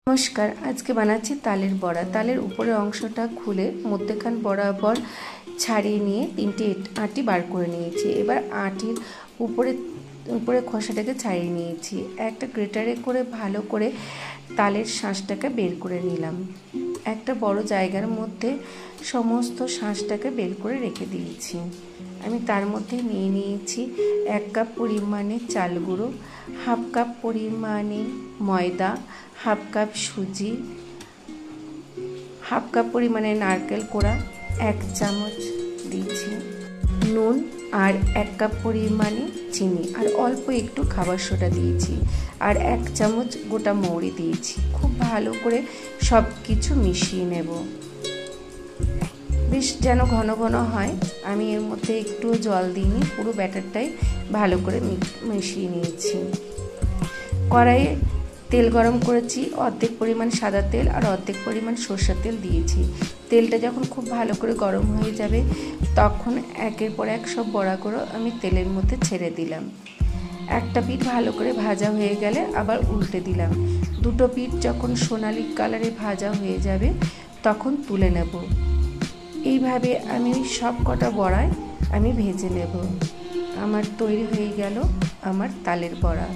নমস্কার, আজকে বানাচ্ছি তালের বড়া। তালের উপরের অংশটা খুলে মধ্যেখান বরাবর ছাড়িয়ে নিয়ে তিনটে আঁটি বার করে নিয়েছি। এবার আঁটির উপরে খোসাটাকে ছাড়িয়ে নিয়েছি। একটা গ্রেটারে করে ভালো করে তালের শাঁসটাকে বের করে নিলাম। একটা বড় জায়গার মধ্যে সমস্ত শাঁসটাকে বের করে রেখে দিয়েছি। আমি তার মধ্যে নিয়ে নিয়েছি 1 কাপ পরিমাণে চাল গুঁড়ো, 1/2 কাপ পরিমাণে ময়দা, 1/2 কাপ সুজি, 1/2 কাপ পরিমাণে নারকেল কোড়া, 1 চামচ দিয়েছি নুন আর 1 কাপ পরিমাণে চিনি আর অল্প একটু খাবার সোডা দিয়েছি আর 1 চামচ গোটা মৌরি দিয়েছি। খুব ভালো করে সব কিছু মিশিয়ে নেব। বেশ যেন ঘন ঘন হয়। আমি এর মধ্যে একটু জল দিইনি, পুরো ব্যাটারটাই ভালো করে মিশিয়ে নিয়েছি। কড়াইয়ে তেল গরম করেছি, অর্ধেক পরিমাণ সাদা তেল আর অর্ধেক পরিমাণ সরষের তেল দিয়েছি। তেলটা যখন খুব ভালো করে গরম হয়ে যাবে তখন একের পর এক সব বড়াগুলো আমি তেলের মধ্যে ছেড়ে দিলাম। একটা পিঠ ভালো করে ভাজা হয়ে গেলে আবার উল্টে দিলাম। দুটো পিঠ যখন সোনালি কালারে ভাজা হয়ে যাবে তখন তুলে নেব। এইভাবে আমি সব কটা বড়াই আমি ভেজে নেব। আমার তৈরি হয়ে গেল আমার তালের বড়া।